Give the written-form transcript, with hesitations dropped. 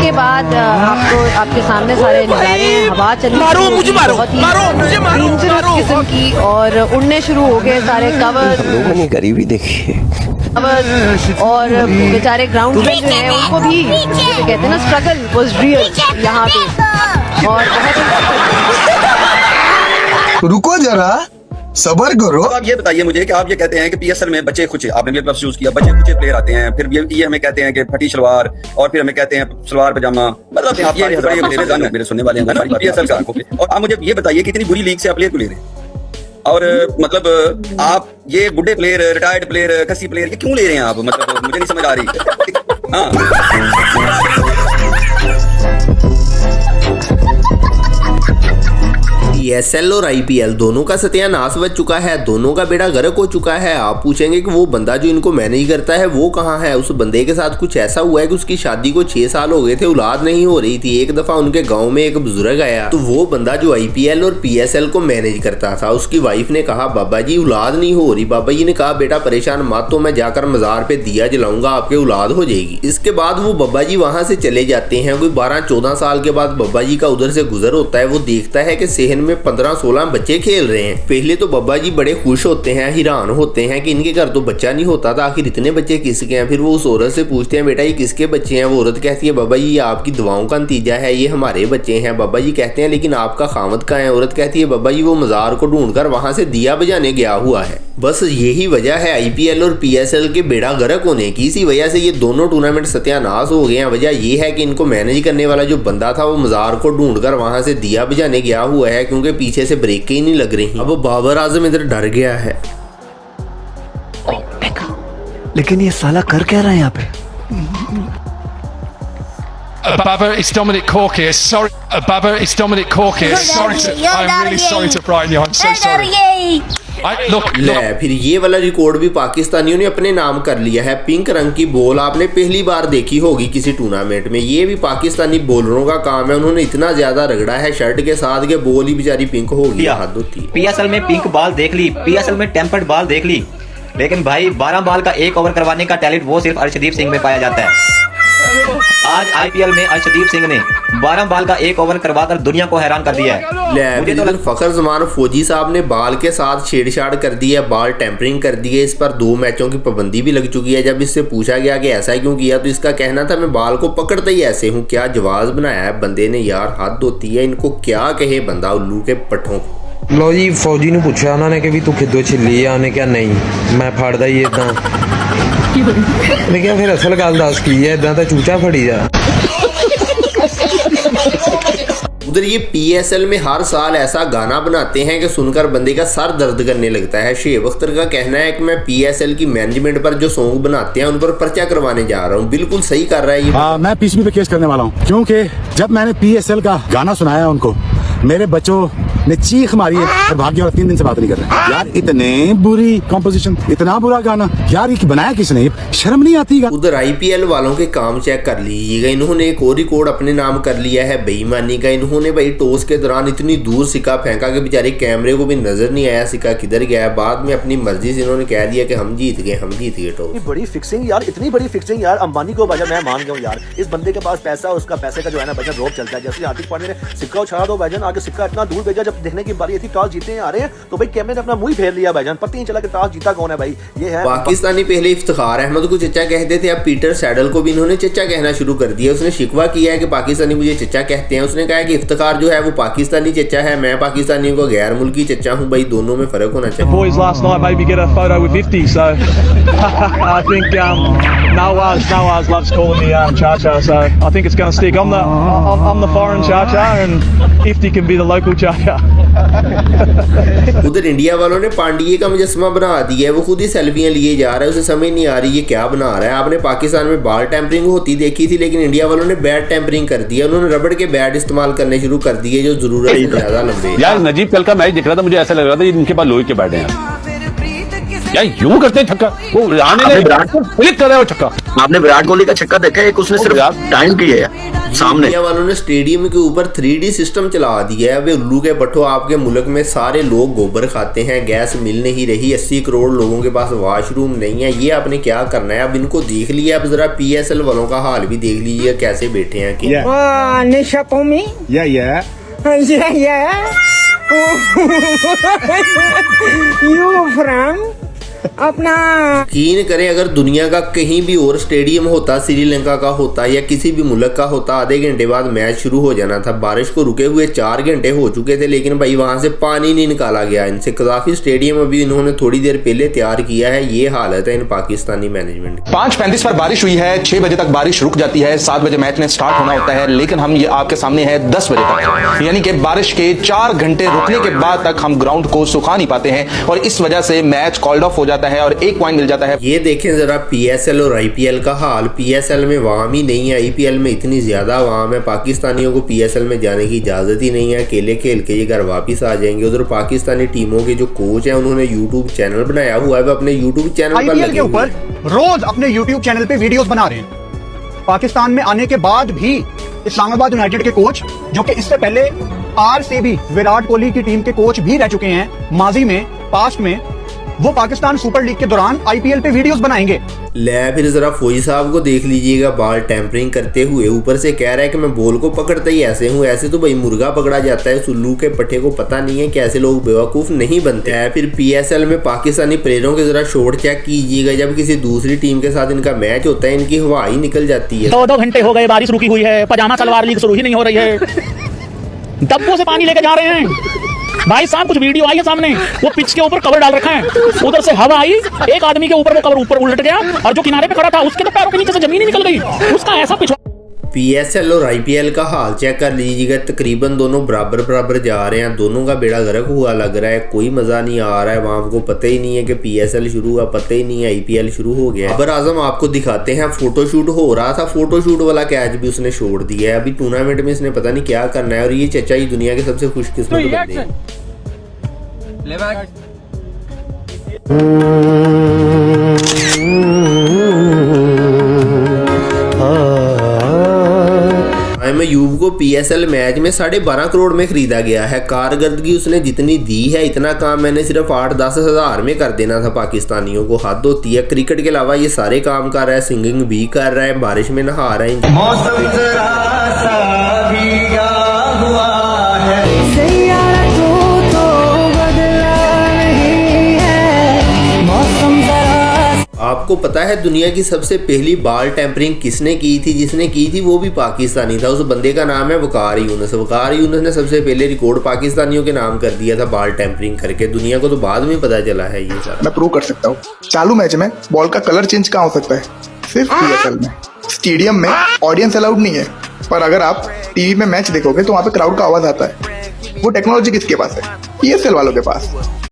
इसके बाद आपको आपके सामने सारे नज़ारे हैं, हवा चली, मारो मुझे, मारो बहुत ही मारो मुझे, मारो डेंजरस मारो किस्म की, और उड़ने शुरू हो गए सारे कवर लोगों ने गरीबी देखी है। और बेचारे ग्राउंड पे जो है उनको भी कहते हैं ना, स्ट्रगल वाज रियल यहाँ पे। और रुको जरा, सबर करो। आप ये बताइए मुझे कि आप ये कहते हैं कि पीएसएल में बच्चे कुछ, आपने भी लफ्ज़ यूज किया, बच्चे कुछ प्लेयर आते हैं, फिर ये हमें कहते हैं कि फटी सलवार, और फिर हमें कहते हैं सलवार पजामा, मतलब आप ये मेरे सुनने वाले हैं पीएसएल का। और आप मुझे ये बताइए कि इतनी बुरी लीग से आप प्लेयर को ले रहे हैं, और मतलब आप ये बुढ़े प्लेयर, रिटायर्ड प्लेयर, कसी प्लेयर ये क्यों ले रहे हैं आप? मतलब मुझे नहीं समझ आ रही। हाँ, पीएसएल और आईपीएल दोनों का सत्यानाश बच चुका है, दोनों का बेड़ा गर्क हो चुका है। आप पूछेंगे कि वो बंदा जो इनको मैनेज करता है वो कहाँ है? उस बंदे के साथ कुछ ऐसा हुआ है कि उसकी शादी को 6 साल हो गए थे, औलाद नहीं हो रही थी। एक दफा उनके गांव में एक बुजुर्ग आया, तो वो बंदा जो आईपीएल और पीएसएल को मैनेज करता था, उसकी वाइफ ने कहा बाबा जी औलाद नहीं हो रही। बाबा जी ने कहा बेटा परेशान मत, तो मैं जाकर मजार पे दिया जलाऊंगा, आपके औलाद हो जाएगी। इसके बाद वो बाबा जी वहां से चले जाते हैं। कोई 12-14 साल के बाद बाबा जी का उधर से गुजर होता है। वो देखता है कि सेहन में 15-16 बच्चे खेल रहे हैं। पहले तो बाबा जी बड़े खुश होते हैं, हैरान होते हैं कि इनके घर तो बच्चा नहीं होता था, आखिर इतने बच्चे किसके हैं। फिर वो उस औरत से पूछते हैं बेटा ये किसके बच्चे हैं? वो औरत कहती है बाबा जी ये आपकी दुआओं का नतीजा है, ये हमारे बच्चे हैं। बाबा जी कहते हैं लेकिन आपका खामद कहाँ है? औरत कहती है बाबा जी वो मजार को ढूंढकर वहां से दिया बजाने गया हुआ है। बस यही वजह है आईपीएल और पीएसएल के बेड़ा गर्क होने की। इसी वजह से ये दोनों टूर्नामेंट सत्यानाश हो गए हैं। वजह ये है कि इनको मैनेज करने वाला जो बंदा था वो मजार को ढूंढकर वहां से दिया बजाने गया हुआ है, क्योंकि पीछे से ब्रेक ही नहीं लग रही। अब बाबर आजम इधर डर गया है। लेकिन ये साला कर क्या रहा है यहाँ पे? Baba, it's Dominic Cork here. Sorry, Baba, it's Dominic Cork here. Sorry, I'm really sorry to frighten you. I'm so sorry. Look. फिर ये वाला रिकॉर्ड भी पाकिस्तानियों ने अपने नाम कर लिया है। पिंक रंग की बॉल आपने पहली बार देखी होगी किसी टूर्नामेंट में। ये भी पाकिस्तानी बॉलरों का काम है। उन्होंने इतना ज्यादा रगड़ा है शर्ट के साथ के बॉल ही बेचारी पिंक हो गई, हद होती है। पीएसएल में पिंक बॉल देख ली, पीएसएल में टेम्पर्ड बॉल देख ली, लेकिन भाई 12 बॉल का 1 ओवर करवाने का टैलेंट वो सिर्फ अर्शदीप सिंह में पाया जाता है। आज आईपीएल में अर्शदीप सिंह ने 12 बॉल का 1 ओवर करवाकर दुनिया को हैरान कर दिया है। मुझे तो फखर जमान फौजी साहब ने बाल के साथ छेड़छाड़ कर दी है, बाल टेम्परिंग कर दी है। इस पर 2 मैचों की पाबंदी भी लग चुकी है। जब इससे पूछा गया कि ऐसा क्यों किया, तो इसका कहना था मैं बाल को पकड़ता ही ऐसे हूँ। क्या जवाब बनाया है बंदे ने यार, हद होती है। इनको क्या कहे बंदा उल्लू के पट्ठों को। लो जी फौजी ने पूछा उन्होंने कि भी तू खिदो छिली है, उन्हें क्या नहीं मैं फाड़दा ही इदा। मैं क्या फिर असल गल दस की है, इदा तो चूचा फड़ी जा। उधर ये पीएसएल में हर साल ऐसा गाना बनाते हैं कि सुनकर बंदे का सर दर्द करने लगता है। शेब अख्तर का कहना है कि मैं पीएसएल की मैनेजमेंट पर जो सॉन्ग बनाते हैं उन पर पर्चा करवाने जा रहा हूँ। बिल्कुल सही कर रहा है ये। मैं पीसीबी पे केस करने वाला हूँ, क्योंकि जब मैंने पीएसएल का गाना सुनाया उनको, मेरे बच्चों ने चीख मारी है और भाग गया और 3 दिन से बात नहीं कर रहे। यार इतने बुरी कॉम्पोजिशन, इतना बुरा गाना, यार ये बनाया किसने? शर्म नहीं आती। उधर आईपीएल वालों के काम चेक कर लीजिएगा। इन्होंने एक और रिकॉर्ड अपने नाम कर लिया है बेईमानी का। इन्होंने भाई टॉस के दौरान इतनी दूर सिक्का फेंका कि बेचारे कैमरे को भी नजर नहीं आया सिक्का किधर गया है। बाद में अपनी मर्जी से इन्होंने कह दिया कि हम जीत गए टॉस। बड़ी फिक्सिंग यार, इतनी बड़ी फिक्सिंग यार। अंबानी को भाईजान मैं मान गया हूँ यार, इस बंदे के पास पैसा, उसका पैसे का जो है ना भाईजान रोब चलता है। जैसे हार्दिक पांड्या ने सिक्का उछाला दो भाईजान, आगे सिक्का इतना दूर भेजा, जब देखने की बारी थी टॉस जीते आ रहे हैं तो भाई कैमरे ने अपना मुंह फेर लिया भाईजान, पता नहीं चला कि टॉस जीता कौन है भाई। ये है पाकिस्तानी पहले इफ्तिखार अहमद को चचा कहते थे, अब पीटर सैडल को भी इन्होंने चचा कहना शुरू कर दिया। उसने शिकवा किया है कि पाकिस्तानी मुझे चचा कहते हैं। उसने कहा है कि इफ्तिखार जो है वो पाकिस्तानी चचा है, मैं पाकिस्तानियों को गैर मुल्की चचा हूँ। भाई दोनों में फर्क होना चाहिए। Boys last night maybe get a photo with 50, so I think Nawaz loves calling me Cha-Cha, so I think it's going to stick. I'm the foreign Cha-Cha and Ifty can be the local Cha-Cha. उधर India वालों ने पांडिये का मुजस्समा बना दिया है। वो खुद ही सेल्फियां लिए जा रहा है, उसे समझ नहीं आ रही ये क्या बना रहा है। आपने पाकिस्तान में बाल टेम्परिंग होती देखी थी, लेकिन इंडिया वालों ने बैट टेम्परिंग कर दिया। उन्होंने रबड़ के बैट इस्तेमाल करने शुरू कर दिए जो जरूरत से ज्यादा लंबे। यार नजीब कल का मैच दिख रहा था, मुझे ऐसा लग रहा था इनके पास लोहे के बैट हैं। यार यूं करते हैं छक्का, वो आने ने विराट को क्लिक कर रहा है वो छक्का। आपने विराट कोहली का छक्का देखा है? एक उसने सिर्फ टाइम किया है सामने। इंडिया वालों ने स्टेडियम के ऊपर 3D सिस्टम चला दिया है। अबे उल्लू के पट्टो, आपके मुल्क में सारे लोग गोबर खाते हैं, गैस मिल नहीं रही, 80 करोड़ लोगों के पास वॉशरूम नहीं है, ये आपने क्या करना है? अब इनको देख लिया, अब जरा PSL वालों का हाल भी देख लीजिए कैसे बैठे हैं कि अपना यकीन करें, अगर दुनिया का कहीं भी और स्टेडियम होता, श्रीलंका का होता या किसी भी मुल्क का होता, आधे घंटे बाद मैच शुरू हो जाना था। बारिश को रुके हुए 4 घंटे हो चुके थे, लेकिन भाई वहां से पानी नहीं निकाला गया इनसे। कदाफी स्टेडियम अभी इन्होंने थोड़ी देर पहले तैयार किया है। ये हालत है इन पाकिस्तानी मैनेजमेंट की। 5:35 पर बारिश हुई है, 6 बजे तक बारिश रुक जाती है, 7 बजे मैच ने स्टार्ट होना होता है, लेकिन हम ये आपके सामने है 10 बजे तक, यानी कि बारिश के 4 घंटे रुकने के बाद तक हम ग्राउंड को सुखा नहीं पाते हैं और इस वजह से मैच कॉल्ड ऑफ हो जाता है और 1 पॉइंट मिल जाता है। ये देखें जरा PSL और IPL का हाल। PSL में वाम ही नहीं है, IPL में इतनी ज्यादा वाम है, पाकिस्तानियों को PSL में जाने की इजाजत ही नहीं है। अकेले खेल के ये घर वापिस आ जाएंगे। उधर पाकिस्तानी टीमों के जो कोच हैं उन्होंने YouTube चैनल बनाया हुआ है, वो अपने YouTube चैनल पर लगे हुए हैं। रोज अपने YouTube चैनल पे वीडियोस बना रहे हैं। पाकिस्तान में आने के बाद भी इस्लामाबाद यूनाइटेड के कोच, जो कि इससे पहले RCB विराट कोहली की टीम के कोच भी रह चुके हैं माजी में, पास्ट में, वो पाकिस्तान सुपर लीग के दौरान IPL पे वीडियोस बनाएंगे। ले फिर जरा फौजी साहब को देख लीजिएगा, बाल टेम्परिंग करते हुए, ऊपर से कह रहा है कि मैं बॉल को पकड़ता ही ऐसे हूँ। ऐसे तो भाई मुर्गा पकड़ा जाता है। सुल्लू के पट्टे को पता नहीं है कि ऐसे लोग बेवकूफ नहीं बनते हैं। फिर PSL में पाकिस्तानी प्लेयरों के जरा शॉट चेक कीजिएगा। जब किसी दूसरी टीम के साथ इनका मैच होता है, इनकी हवा ही निकल जाती है। 2 घंटे हो गए, बारिश रुकी हुई है, पजामा सलवार लीग शुरू ही नहीं हो रही है, डब्बों से पानी लेके जा रहे हैं। भाई साहब कुछ वीडियो आई है सामने, वो पिच के ऊपर कवर डाल रखा है, उधर से हवा आई, एक आदमी के ऊपर वो कवर ऊपर उलट गया और जो किनारे पे खड़ा था उसके तो पैरों के नीचे से जमीन ही निकल गई, उसका ऐसा पिछड़ा। PSL और IPL का हाल चेक कर लीजिएगा, तकरीबन दोनों बराबर बराबर जा रहे हैं, दोनों का बेड़ा गर्क हुआ लग रहा है। कोई मजा नहीं आ रहा है, वहां को पता ही नहीं है कि PSL शुरू हुआ, पता ही नहीं है IPL शुरू हो गया। बाबर आजम आपको दिखाते हैं, फोटोशूट हो रहा था, फोटोशूट वाला कैच भी उसने छोड़ दिया है। अभी टूर्नामेंट में इसने पता नहीं क्या करना है। और ये चचा ही दुनिया के सबसे खुशकिस्मत बंदे हैं। अयूब को PSL मैच में 12.5 करोड़ में खरीदा गया है। कारकर्दगी उसने जितनी दी है, इतना काम मैंने सिर्फ 8-10 हज़ार में कर देना था। पाकिस्तानियों को हद होती है। क्रिकेट के अलावा ये सारे काम कर रहा है, सिंगिंग भी कर रहा है, बारिश में नहा रहा है। मौसम जरा सा भीगा हुआ है, आपको पता है दुनिया की सबसे पहली बाल टेम्परिंग किसने की थी? जिसने की थी वो भी पाकिस्तानी था। उस बंदे का नाम है वकार यूनुस। वकार यूनुस ने सबसे पहले रिकॉर्ड पाकिस्तानियों के नाम कर दिया था बाल टेम्परिंग करके। दुनिया को तो बाद में पता चला है ये सारा। मैं प्रूव कर सकता हूँ। चालू मैच में बॉल का कलर चेंज कहाँ हो सकता है? सिर्फ PSL में। स्टेडियम में ऑडियंस अलाउड नहीं है, पर अगर आप टीवी में मैच देखोगे तो वहाँ पे क्राउड का आवाज आता है। वो टेक्नोलॉजी किसके पास है? PSL वालों के पास।